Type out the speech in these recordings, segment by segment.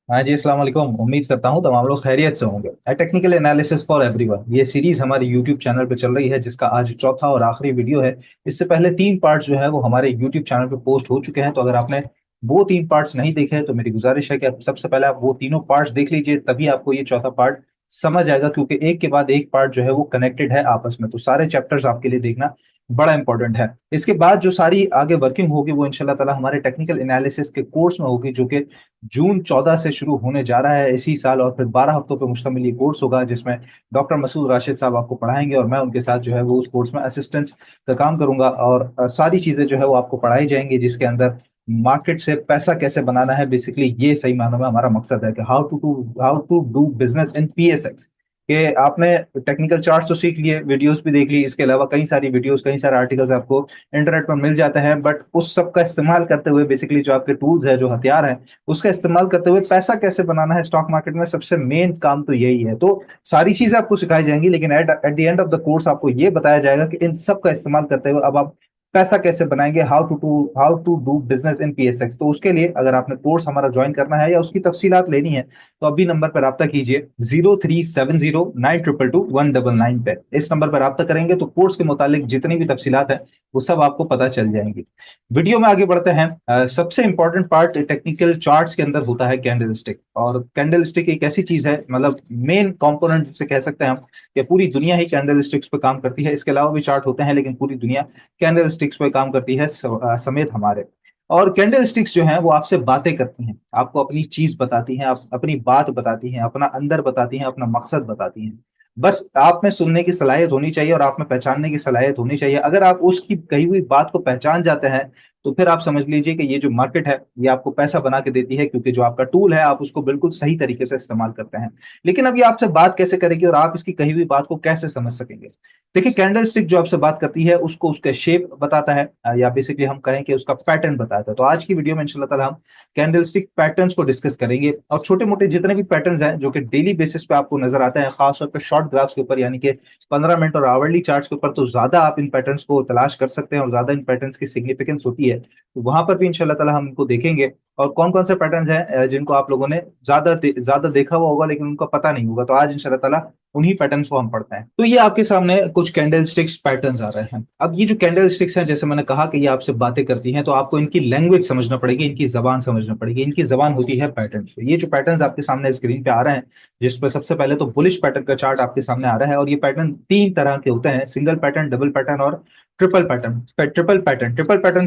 हाँ जी, अस्सलाम वालेकुम। उम्मीद करता हूँ तमाम लोग खैरियत से होंगे। टेक्निकल एनालिसिस फॉर एवरीवन, ये सीरीज हमारे यूट्यूब चैनल पे चल रही है, जिसका आज चौथा और आखिरी वीडियो है। इससे पहले तीन पार्ट जो है वो हमारे यूट्यूब चैनल पे पोस्ट हो चुके हैं। तो अगर आपने वो तीन पार्ट्स नहीं देखे हैं तो मेरी गुजारिश है कि आप सबसे पहले आप वो तीनों पार्ट्स देख लीजिए, तभी आपको ये चौथा पार्ट समझ आएगा, क्योंकि एक के बाद एक पार्ट जो है वो कनेक्टेड है आपस में। तो सारे चैप्टर्स आपके लिए देखना बड़ा इंपॉर्टेंट है। इसके बाद जो सारी आगे वर्किंग होगी वो इंशाल्लाह ताला हमारे टेक्निकल एनालिसिस के कोर्स में होगी, जो कि जून 14 से शुरू होने जा रहा है इसी साल। और फिर 12 हफ्तों पे मुश्तमिल ये कोर्स होगा, जिसमें डॉक्टर मसूद राशिद साहब आपको पढ़ाएंगे और मैं उनके साथ जो है वो उस कोर्स में असिस्टेंस का काम करूंगा। और सारी चीजें जो है वो आपको पढ़ाई जाएंगी, जिसके अंदर मार्केट से पैसा कैसे बनाना है। बेसिकली ये सही मायनों में हमारा मकसद है कि how to do business in PSX. कि आपने टेक्निकल चार्ट्स तो सीख लिए, वीडियोस भी देख ली, इसके अलावा कई सारी वीडियोस, कई सारे आर्टिकल्स आपको इंटरनेट पर मिल जाते हैं। बट उस सब का इस्तेमाल करते हुए बेसिकली जो आपके टूल्स है, जो हथियार है, उसका इस्तेमाल करते हुए पैसा कैसे बनाना है स्टॉक मार्केट में, सबसे मेन काम तो यही है। तो सारी चीजें आपको सिखाई जाएंगी, लेकिन at the end of the course आपको ये बताया जाएगा कि इन सब का इस्तेमाल करते हुए अब आप पैसा कैसे बनाएंगे, how to do business in PSX. तो उसके लिए अगर आपने कोर्स हमारा ज्वाइन करना है या उसकी तफसीलात लेनी है, तो अभी नंबर पर रब्ता कीजिए 0370922199 पे। इस नंबर पर रब्ता करेंगे तो कोर्स के मुतालिक जितनी भी तफसीलात है वो सब आपको पता चल जाएंगी। वीडियो में आगे बढ़ते हैं। सबसे इंपॉर्टेंट पार्ट टेक्निकल चार्ट्स के अंदर होता है कैंडलस्टिक। और कैंडलस्टिक एक ऐसी चीज है, मतलब मेन कंपोनेंट जिसे कह सकते हैं हम, कि पूरी दुनिया ही कैंडलस्टिक्स पे काम करती है। इसके अलावा भी चार्ट होते हैं, लेकिन पूरी दुनिया कैंडलस्टिक्स पे काम करती है समेत हमारे। और कैंडलस्टिक्स जो हैं वो आपसे बातें करती हैं, आपको अपनी चीज बताती हैं, आप अपनी बात बताती हैं, अपना अंदर बताती हैं, अपना मकसद बताती हैं। बस आप में सुनने की सलाहियत होनी चाहिए और आप में पहचानने की सलाहियत होनी चाहिए। अगर आप उसकी कही हुई बात को पहचान जाते हैं तो फिर आप समझ लीजिए कि ये जो मार्केट है ये आपको पैसा बना के देती है, क्योंकि जो आपका टूल है आप उसको बिल्कुल सही तरीके से इस्तेमाल करते हैं। लेकिन अब ये आपसे बात कैसे करेगी और आप इसकी कही हुई बात को कैसे समझ सकेंगे? देखिए, कैंडल स्टिक जो आपसे बात करती है उसको उसका शेप बताता है, या बेसिकली हम कहें कि उसका पैटर्न बताता है। तो आज की वीडियो में इंशाल्लाह ताला हम कैंडल स्टिक पैटर्न्स को डिस्कस करेंगे, और छोटे मोटे जितने भी पैटर्न्स हैं जो कि डेली बेसिस पे आपको नजर आते हैं, खासतौर पर शॉर्ट ग्राफ्स के ऊपर, यानी कि 15 मिनट और आवरली चार्ट्स के ऊपर, तो ज्यादा आप इन पैटर्न्स को तलाश कर सकते हैं और ज्यादा इन पैटर्न्स की सिग्निफिकेंस होती है। तो वहां पर भी इंशाल्लाह ताला हम इनको देखेंगे। और कौन कौन से पैटर्न्स हैं जिनको आप लोगों ने ज्यादा देखा हुआ होगा लेकिन उनका पता नहीं होगा, तो आज इंशाल्लाह ताला उन्हीं पैटर्न्स को हम पढ़ते हैं। तो ये आपके सामने कुछ कैंडल स्टिक्स पैटर्न्स आ रहे हैं। अब ये जो कैंडल स्टिक्स हैं, जैसे मैंने कहा कि ये आपसे बातें करती हैं, तो आपको इनकी लैंग्वेज समझना पड़ेगी, इनकी जबान समझना पड़ेगी। इनकी जबान होती है पैटर्न। ये जो पैटर्न्स आपके सामने स्क्रीन पे आ रहे हैं, जिसपे सबसे पहले तो बुलिश पैटर्न का चार्ट आपके सामने आ रहा है। और ये पैटर्न तीन तरह के होते हैं: सिंगल पैटर्न, डबल पैटर्न और ट्रिपल पैटर्न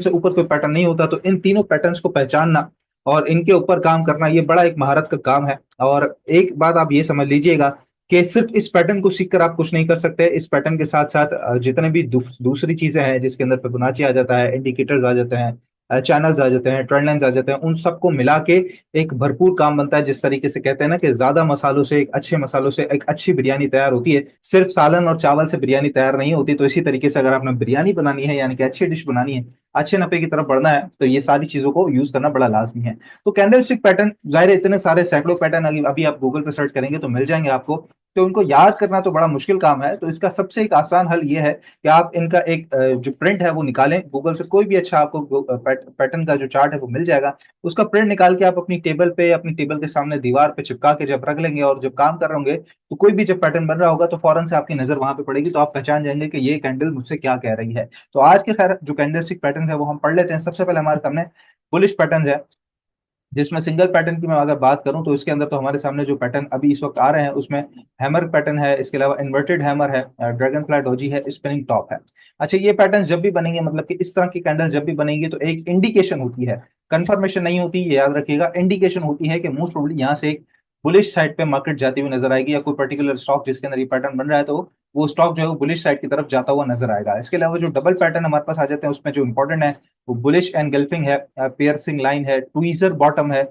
से ऊपर कोई पैटर्न नहीं होता। तो इन तीनों पैटर्न्स को पहचानना और इनके ऊपर काम करना, ये बड़ा एक महारत का काम है। और एक बात आप ये समझ लीजिएगा कि सिर्फ इस पैटर्न को सीखकर आप कुछ नहीं कर सकते। इस पैटर्न के साथ साथ जितने भी दूसरी चीजें हैं, जिसके अंदर फिबोनाची आ जाता है, इंडिकेटर्स आ जाते हैं, चैनल्स आ जाते हैं, ट्रेंड लाइंस आ जाते हैं, उन सबको मिला के एक भरपूर काम बनता है। जिस तरीके से कहते हैं ना कि ज्यादा मसालों से, एक अच्छे मसालों से एक अच्छी बिरयानी तैयार होती है, सिर्फ सालन और चावल से बिरयानी तैयार नहीं होती। तो इसी तरीके से अगर आपने बिरयानी बनानी है, यानी कि अच्छी डिश बनानी है, अच्छे नफे की तरफ बढ़ना है, तो ये सारी चीजों को यूज करना बड़ा लाजमी है। तो कैंडलस्टिक पैटर्न, जाहिर है इतने सारे सैकड़ों पैटर्न अभी अभी आप गूगल पे सर्च करेंगे तो मिल जाएंगे आपको। तो उनको याद करना तो बड़ा मुश्किल काम है। तो इसका सबसे एक आसान हल ये है कि आप इनका एक जो प्रिंट है वो निकालें गूगल से। कोई भी अच्छा आपको पैटर्न का जो चार्ट है वो मिल जाएगा। उसका प्रिंट निकाल के आप अपनी टेबल पे, अपनी टेबल के सामने दीवार पे चिपका के जब रख लेंगे, और जब काम कर रहे होंगे तो कोई भी जब पैटर्न बन रहा होगा तो फौरन से आपकी नजर वहां पे पड़ेगी, तो आप पहचान जाएंगे कि ये कैंडल मुझसे क्या कह रही है। तो आज के खैर जो कैंडलस्टिक पैटर्न है वो हम पढ़ लेते हैं। सबसे पहले हमारे सामने बुलिश पैटर्न है, जिसमें सिंगल पैटर्न की मैं अगर बात करूं तो इसके अंदर तो हमारे सामने जो पैटर्न अभी इस वक्त आ रहे हैं उसमें हैमर पैटर्न है, इसके अलावा इन्वर्टेड हैमर है, ड्रैगन फ्लाई डोजी है, स्पिनिंग टॉप है। अच्छा, ये पैटर्न जब भी बनेंगे, मतलब कि इस तरह की कैंडल जब भी बनेंगी, तो एक इंडिकेशन होती है, कंफर्मेशन नहीं होती, ये याद रखिएगा। इंडिकेशन होती है कि मोस्ट प्रोबेबली यहाँ से एक बुलिश साइड पे मार्केट जाती हुई नजर आएगी, या कोई पर्टिकुलर स्टॉक जिसके अंदर ये पैटर्न बन रहा है, तो वो स्टॉक जो है वो बुलिश साइड की तरफ जाता हुआ नजर आएगा। इसके अलावा जो डबल पैटर्न हमारे पास आ जाते हैं उसमें जो इंपॉर्टेंट है वो बुलिश एनगल्फिंग है, पियर्सिंग लाइन है, ट्वीजर बॉटम है,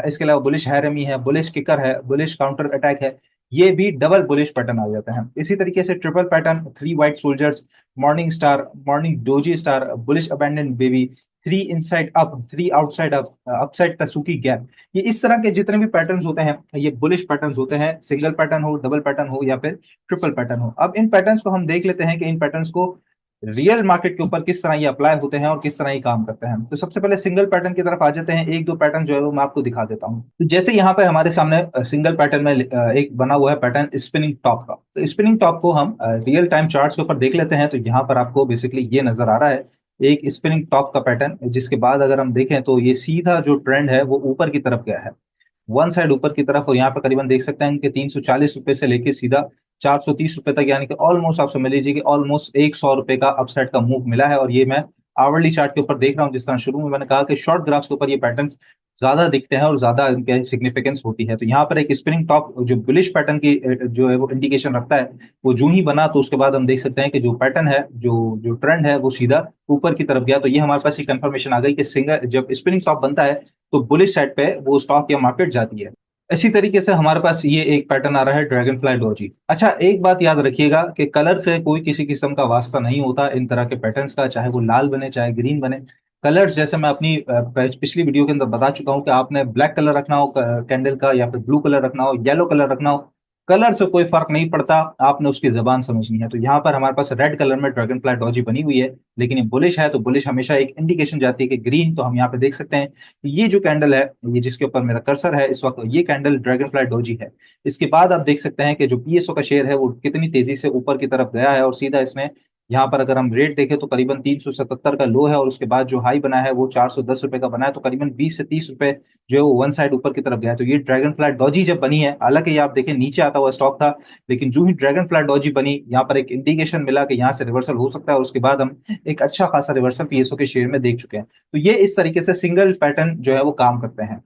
इसके अलावा बुलिश हैरमी है, बुलिश किकर है, बुलिश काउंटर अटैक है। ये भी डबल बुलिश पैटर्न आ जाते हैं। इसी तरीके से triple pattern, three white soldiers, morning star, morning doji star, bullish abandon baby, three inside up, three outside up, upside tasuki gap. ये इस तरह के जितने भी पैटर्न्स होते हैं ये बुलिश पैटर्न्स होते हैं, सिंगल पैटर्न हो, डबल पैटर्न हो या फिर ट्रिपल पैटर्न हो। अब इन पैटर्न्स को हम देख लेते हैं कि इन पैटर्न्स को रियल मार्केट के ऊपर किस तरह ये अप्लाई होते हैं और किस तरह ये काम करते हैं। तो सबसे पहले सिंगल पैटर्न की तरफ आ जाते हैं। एक दो पैटर्न जो है वो मैं आपको दिखा देता हूँ। तो जैसे यहाँ पे हमारे सामने सिंगल पैटर्न में एक बना हुआ है पैटर्न स्पिनिंग टॉप का। तो स्पिनिंग टॉप को हम रियल टाइम चार्ट्स के ऊपर देख लेते हैं। तो यहाँ पर आपको बेसिकली ये नजर आ रहा है एक स्पिनिंग टॉप का पैटर्न, जिसके बाद अगर हम देखें तो ये सीधा जो ट्रेंड है वो ऊपर की तरफ गया है, वन साइड ऊपर की तरफ। और यहाँ पे करीबन देख सकते हैं कि 340 रुपए से लेके सीधा 430 रुपए तक, यानी कि ऑलमोस्ट आप समझ लीजिए कि ऑलमोस्ट 100 रुपए का अपसाइड का मूव मिला है। और ये मैं आवरली चार्ट के ऊपर देख रहा हूँ। जिस तरह शुरू में मैंने कहा कि शॉर्ट ग्राफ्स के ऊपर ये पैटर्न ज्यादा दिखते हैं और ज्यादा इनके सिग्निफिकेंस होती है। तो यहाँ पर एक स्पिनिंग टॉप जो बुलिश पैटर्न की जो है वो इंडिकेशन रखता है, वो जो ही बना तो उसके बाद हम देख सकते हैं कि जो पैटर्न है, जो जो ट्रेंड है वो सीधा ऊपर की तरफ गया। तो ये हमारे पास एक कंफर्मेशन आ गई कि सिंगल जब स्पिनिंग टॉप बनता है तो बुलिश साइड पे वो स्टॉक या मार्केट जाती है। इसी तरीके से हमारे पास ये एक पैटर्न आ रहा है ड्रैगन फ्लाई डोजी। अच्छा, एक बात याद रखिएगा कि कलर से कोई किसी किस्म का वास्ता नहीं होता इन तरह के पैटर्न्स का, चाहे वो लाल बने चाहे ग्रीन बने। कलर्स जैसे मैं अपनी पिछली वीडियो के अंदर बता चुका हूं कि आपने ब्लैक कलर रखना हो कैंडल का, या फिर ब्लू कलर रखना हो, येलो कलर रखना हो, कलर से कोई फर्क नहीं पड़ता, आपने उसकी जबान समझनी है। तो यहाँ पर हमारे पास रेड कलर में ड्रैगन फ्लाई डोजी बनी हुई है, लेकिन ये बुलिश है तो बुलिश हमेशा एक इंडिकेशन जाती है कि ग्रीन। तो हम यहाँ पे देख सकते हैं ये जो कैंडल है, ये जिसके ऊपर मेरा कर्सर है इस वक्त, ये कैंडल ड्रैगन फ्लाई डोजी है। इसके बाद आप देख सकते हैं कि जो पीएसओ का शेयर है वो कितनी तेजी से ऊपर की तरफ गया है, और सीधा इसने यहाँ पर अगर हम रेट देखें तो करीबन 377 का लो है, और उसके बाद जो हाई बना है वो 410 रुपए का बना है। तो करीबन 20 से 30 रुपए जो है वो वन साइड ऊपर की तरफ गया है। तो ये ड्रैगन फ्लाई डॉजी जब बनी है, हालांकि ये आप देखें नीचे आता हुआ स्टॉक था, लेकिन जो ही ड्रैगन फ्लाई डॉजी बनी, यहाँ पर एक इंडिकेशन मिला कि यहाँ से रिवर्सल हो सकता है, और उसके बाद हम एक अच्छा खासा रिवर्सल पीएसओ के शेयर में देख चुके हैं। तो ये इस तरीके से सिंगल पैटर्न जो है वो काम करते हैं।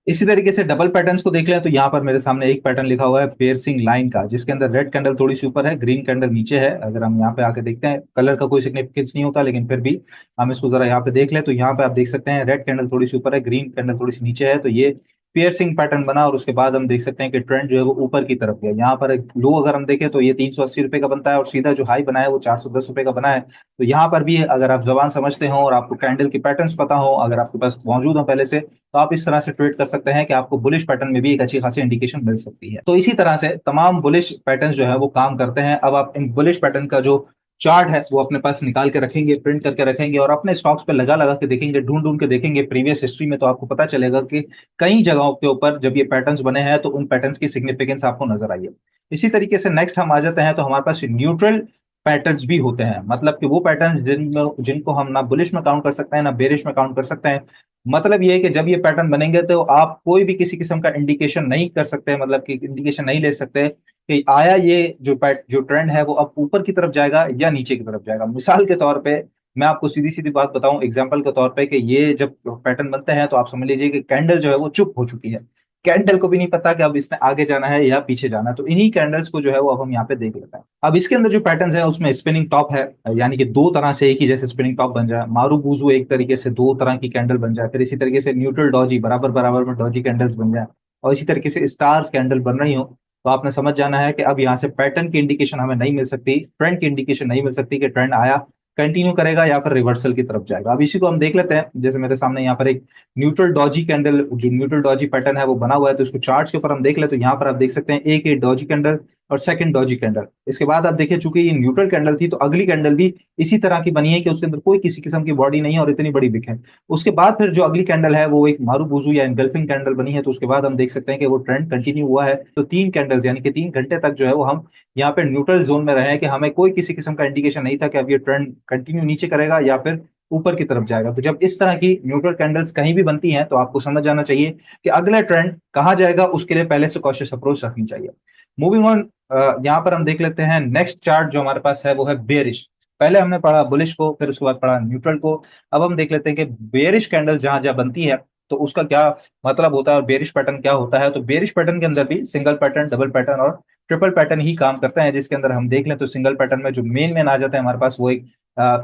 इसी तरीके से डबल पैटर्न्स को देख लें तो यहाँ पर मेरे सामने एक पैटर्न लिखा हुआ है पियर्सिंग लाइन का, जिसके अंदर रेड कैंडल थोड़ी सी ऊपर है, ग्रीन कैंडल नीचे है। अगर हम यहाँ पे आके देखते हैं, कलर का कोई सिग्निफिकेंस नहीं होता, लेकिन फिर भी हम इसको जरा यहाँ पे देख लें तो यहाँ पे आप देख सकते हैं रेड कैंडल थोड़ी सी ऊपर है, ग्रीन कैंडल थोड़ी सी नीचे है। तो ये पियर्सिंग पैटर्न बना, और उसके बाद हम देख सकते हैं कि ट्रेंड जो है वो ऊपर की तरफ गया। यहाँ पर एक लो अगर हम देखें तो ये 380 रुपए का बनता है, और सीधा जो हाई बना है वो 410 रुपए का बना है। तो यहाँ पर भी अगर आप जबान समझते हो और आपको कैंडल के पैटर्न्स पता हो, अगर आपके पास मौजूद हो पहले से, तो आप इस तरह से ट्रेड कर सकते हैं कि आपको बुलिश पैटर्न में भी एक अच्छी खासी इंडिकेशन मिल सकती है। तो इसी तरह से तमाम बुलिश पैटर्न जो है वो काम करते हैं। अब आप इन बुलिश पैटर्न का जो चार्ट है वो अपने पास निकाल के रखेंगे, प्रिंट करके रखेंगे, और अपने स्टॉक्स पे लगा लगा के देखेंगे, ढूंढ ढूंढ के देखेंगे प्रीवियस हिस्ट्री में। तो आपको पता चलेगा कि कई जगहों के ऊपर जब ये पैटर्न्स बने हैं तो उन पैटर्न्स की सिग्निफिकेंस आपको नजर आई है। इसी तरीके से नेक्स्ट हम आ जाते हैं, तो हमारे पास न्यूट्रल पैटर्न्स भी होते हैं। मतलब कि वो पैटर्न्स जिनको हम ना बुलिश में काउंट कर सकते हैं ना बेरिश में काउंट कर सकते हैं। मतलब ये है कि जब ये पैटर्न बनेंगे तो आप कोई भी किसी किस्म का इंडिकेशन नहीं कर सकते, मतलब कि इंडिकेशन नहीं ले सकते कि आया ये जो ट्रेंड है वो अब ऊपर की तरफ जाएगा या नीचे की तरफ जाएगा। मिसाल के तौर पे मैं आपको सीधी सीधी बात बताऊं एग्जांपल के तौर पे, कि ये जब पैटर्न बनते हैं तो आप समझ लीजिए कि कैंडल जो है वो चुप हो चुकी है। कैंडल को भी नहीं पता कि अब इसने आगे जाना है या पीछे जाना है। तो इन्हीं कैंडल्स को जो है वो अब हम यहाँ पे देख लेते हैं। अब इसके अंदर जो पैटर्न है उसमें स्पिनिंग टॉप है, यानी कि दो तरह से एक ही जैसे स्पिनिंग टॉप बन जाए, मारू बूजू एक तरीके से दो तरह की कैंडल बन जाए, फिर इसी तरीके से न्यूट्रल डॉजी बराबर बराबर में डॉजी कैंडल्स बन जाए, और इसी तरीके से स्टार्स कैंडल बन रही हो। तो आपने समझ जाना है कि अब यहाँ से पैटर्न की इंडिकेशन हमें नहीं मिल सकती, ट्रेंड की इंडिकेशन नहीं मिल सकती कि ट्रेंड आया, कंटिन्यू करेगा या फिर रिवर्सल की तरफ जाएगा। अब इसी को हम देख लेते हैं। जैसे मेरे सामने यहाँ पर एक न्यूट्रल डॉजी कैंडल, जो न्यूट्रल डॉजी पैटर्न है वो बना हुआ है, तो इसको चार्ट्स के ऊपर हम देख ले तो यहाँ पर आप देख सकते हैं एक डॉजी कैंडल और सेकंड डॉजी कैंडल। इसके बाद आप देखिए, चूंकि ये न्यूट्रल कैंडल थी तो अगली कैंडल भी इसी तरह की बनी है कि उसके अंदर कोई किसी किस्म की बॉडी नहीं है और इतनी बड़ी विक है। उसके बाद फिर जो अगली कैंडल है वो एक मारू बुजू या एनगल्फिंग कैंडल बनी है। तो उसके बाद हम देख सकते हैं कि वो ट्रेंड कंटिन्यू हुआ है। तो तीन कैंडल्स यानी कि 3 घंटे तक जो है वो हम यहाँ पे न्यूट्रल जोन में रहे हैं, कि हमें कोई किसी किस्म का इंडिकेशन नहीं था कि अब ये ट्रेंड कंटिन्यू नीचे करेगा या फिर ऊपर की तरफ जाएगा। तो जब इस तरह की न्यूट्रल कैंडल्स कहीं भी बनती हैं तो आपको समझ जाना चाहिए कि अगला ट्रेंड कहाँ जाएगा, उसके लिए पहले से कॉशियस अप्रोच रखनी चाहिए। मूविंग ऑन, यहाँ पर हम देख लेते हैं नेक्स्ट चार्ट जो हमारे पास है वो है बेरिश। पहले हमने पढ़ा बुलिश को, फिर उसके बाद पढ़ा न्यूट्रल को। अब हम देख लेते हैं कि बेरिश कैंडल जहां जहां बनती है तो उसका क्या मतलब होता है और बेरिश पैटर्न क्या होता है। तो बेरिश पैटर्न के अंदर भी सिंगल पैटर्न, डबल पैटर्न और ट्रिपल पैटर्न ही काम करते हैं। जिसके अंदर हम देख लें तो सिंगल पैटर्न में जो मेन मैन आ जाता है हमारे पास वो एक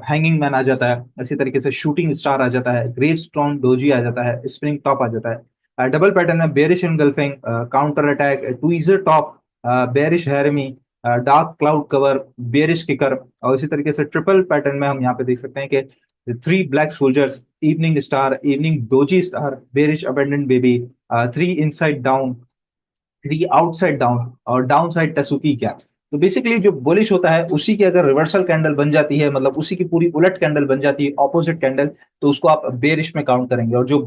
हैंगिंग मैन आ जाता है, इसी तरीके से शूटिंग स्टार आ जाता है, ग्रेट स्टोन डोजी आ जाता है, स्प्रिंग टॉप आ जाता है। डबल पैटर्न में bearish engulfing, counter attack, tweezer top, bearish harami, dark cloud cover, bearish kicker. और इसी तरीके से ट्रिपल पैटर्न में हम यहाँ पे देख सकते हैं कि three black soldiers, evening star, evening doji star, bearish abandoned baby, three inside down, three outside down और डाउन साइड टसुकी गैप। तो बेसिकली जो बुलिश होता है उसी की अगर रिवर्सल कैंडल बन जाती है, मतलब उसी की पूरी उलट कैंडल बन जाती है, ऑपोजिट कैंडल, तो उसको आप बेरिश में काउंट करेंगे। और जो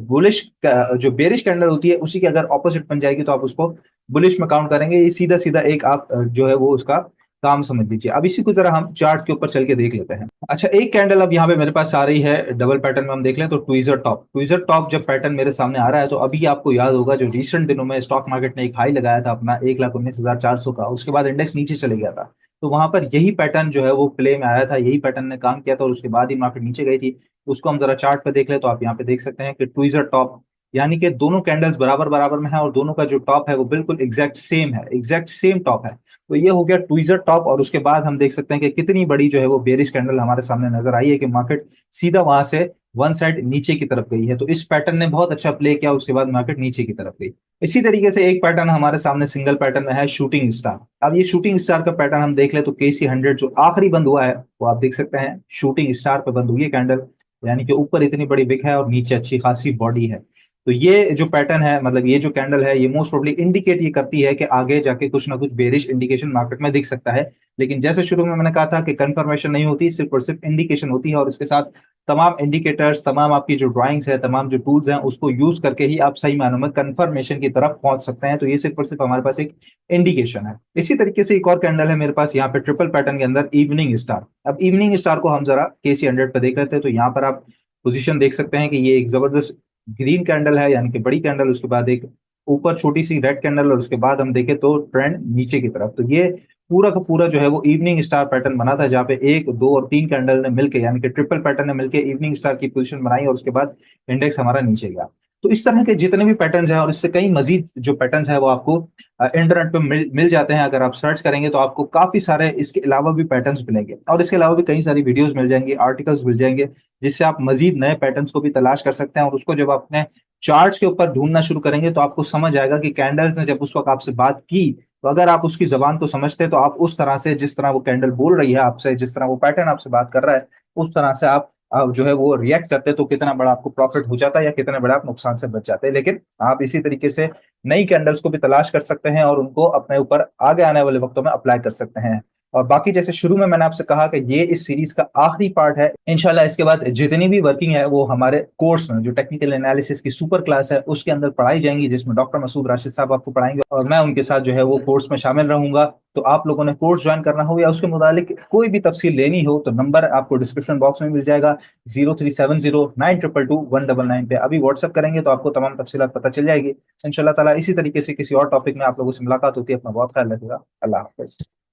बेरिश कैंडल होती है उसी की अगर ऑपोजिट बन जाएगी तो आप उसको बुलिश में काउंट करेंगे। ये सीधा सीधा एक आप जो है वो उसका काम समझ लीजिए। अब इसी को जरा हम चार्ट के ऊपर चल के देख लेते हैं। अच्छा, एक कैंडल अब यहाँ पे मेरे पास आ रही है डबल पैटर्न में, हम देख लें तो ट्वीजर टॉप जब पैटर्न मेरे सामने आ रहा है, तो अभी आपको याद होगा जो रिसेंट दिनों में स्टॉक मार्केट ने एक हाई लगाया था अपना 1,19,400 का, उसके बाद इंडेक्स नीचे चले गया था। तो वहां पर यही पैटर्न जो है वो प्ले में आया था, यही पैटर्न ने काम किया था और उसके बाद ही मार्केट नीचे गई थी। उसको हम जरा चार्ट पे देख ले तो आप यहाँ पे देख सकते हैं कि ट्वीजर टॉप, यानी कि दोनों कैंडल्स बराबर बराबर में है और दोनों का जो टॉप है वो बिल्कुल एग्जैक्ट सेम है, एग्जैक्ट सेम टॉप है। तो ये हो गया ट्वीजर टॉप। और उसके बाद हम देख सकते हैं कि कितनी बड़ी जो है वो बेरिश कैंडल हमारे सामने नजर आई है कि मार्केट सीधा वहां से वन साइड नीचे की तरफ गई है। तो इस पैटर्न ने बहुत अच्छा प्ले किया, उसके बाद मार्केट नीचे की तरफ गई। इसी तरीके से एक पैटर्न हमारे सामने सिंगल पैटर्न में है शूटिंग स्टार। अब ये शूटिंग स्टार का पैटर्न हम देख ले तो KC 100 जो आखिरी बंद हुआ है वो आप देख सकते हैं शूटिंग स्टार पे बंद हुई है कैंडल, यानी कि ऊपर इतनी बड़ी विक है और नीचे अच्छी खासी बॉडी है। तो ये जो पैटर्न है, मतलब ये जो कैंडल है, ये मोस्ट प्रोबेबली इंडिकेट ये करती है कि आगे जाके कुछ ना कुछ बेरिश इंडिकेशन मार्केट में दिख सकता है। लेकिन जैसे शुरू में मैंने कहा था कि कंफर्मेशन नहीं होती, सिर्फ और सिर्फ इंडिकेशन होती है। और इसके साथ तमाम इंडिकेटर्स, तमाम आपकी जो ड्राइंग्स है, तमाम जो टूल्स हैं, उसको यूज करके ही आप सही मायनों में कंफर्मेशन की तरफ पहुंच सकते हैं। तो ये सिर्फ और सिर्फ हमारे पास एक इंडिकेशन है। इसी तरीके से एक और कैंडल है मेरे पास यहाँ पे ट्रिपल पैटर्न के अंदर इवनिंग स्टार। अब इवनिंग स्टार को हम जरा KC 100 पे देख लेते हैं। तो यहाँ पर आप पोजीशन देख सकते हैं कि ये एक जबरदस्त ग्रीन कैंडल है, यानी कि बड़ी कैंडल, उसके बाद एक ऊपर छोटी सी रेड कैंडल और उसके बाद हम देखें तो ट्रेंड नीचे की तरफ। तो ये पूरा का पूरा जो है वो इवनिंग स्टार पैटर्न बना था, जहाँ पे 1, 2 और 3 कैंडल ने मिलकर, यानी कि ट्रिपल पैटर्न ने मिलकर इवनिंग स्टार की पोजीशन बनाई और उसके बाद इंडेक्स हमारा नीचे गया। तो इस तरह के जितने भी पैटर्न्स हैं और इससे कई मजीद जो पैटर्न्स हैं वो आपको इंटरनेट पे मिल जाते हैं। अगर आप सर्च करेंगे तो आपको काफी सारे इसके अलावा भी पैटर्न्स मिलेंगे और इसके अलावा भी कई सारी वीडियोस मिल जाएंगी, आर्टिकल्स मिल जाएंगे, जिससे आप मजीद नए पैटर्न्स को भी तलाश कर सकते हैं। और उसको जब आप अपने चार्ट्स के ऊपर ढूंढना शुरू करेंगे तो आपको समझ आएगा कि कैंडल्स ने जब उस वक्त आपसे बात की, तो अगर आप उसकी जबान को समझते तो आप उस तरह से, जिस तरह वो कैंडल बोल रही है आपसे, जिस तरह वो पैटर्न आपसे बात कर रहा है, उस तरह से आप जो है वो रिएक्ट करते तो कितना बड़ा आपको प्रॉफिट हो जाता है या कितने बड़ा आप नुकसान से बच जाते हैं। लेकिन आप इसी तरीके से नई कैंडल्स को भी तलाश कर सकते हैं और उनको अपने ऊपर आगे आने वाले वक्तों में अप्लाई कर सकते हैं। और बाकी जैसे शुरू में मैंने आपसे कहा कि ये इस सीरीज का आखिरी पार्ट है। इंशाल्लाह इसके बाद जितनी भी वर्किंग है वो हमारे कोर्स में, जो टेक्निकल एनालिसिस की सुपर क्लास है उसके अंदर पढ़ाई जाएंगी, जिसमें डॉक्टर मसूद राशिद साहब आपको पढ़ाएंगे और मैं उनके साथ जो है वो कोर्स में शामिल रहूंगा। तो आप लोगों ने कोर्स ज्वाइन करना हो या उसके मुतालिक कोई भी तफसील लेनी हो तो नंबर आपको डिस्क्रिप्शन बॉक्स में मिल जाएगा, 0370922199 पे अभी व्हाट्सएप करेंगे तो आपको तमाम तफसीलात पता चल जाएगी। इंशाल्लाह ताला इसी तरीके से किसी और टॉपिक में आप लोगों से मुलाकात होती है। अपना बहुत ख्याल रखिएगा। अल्लाह हाफिज।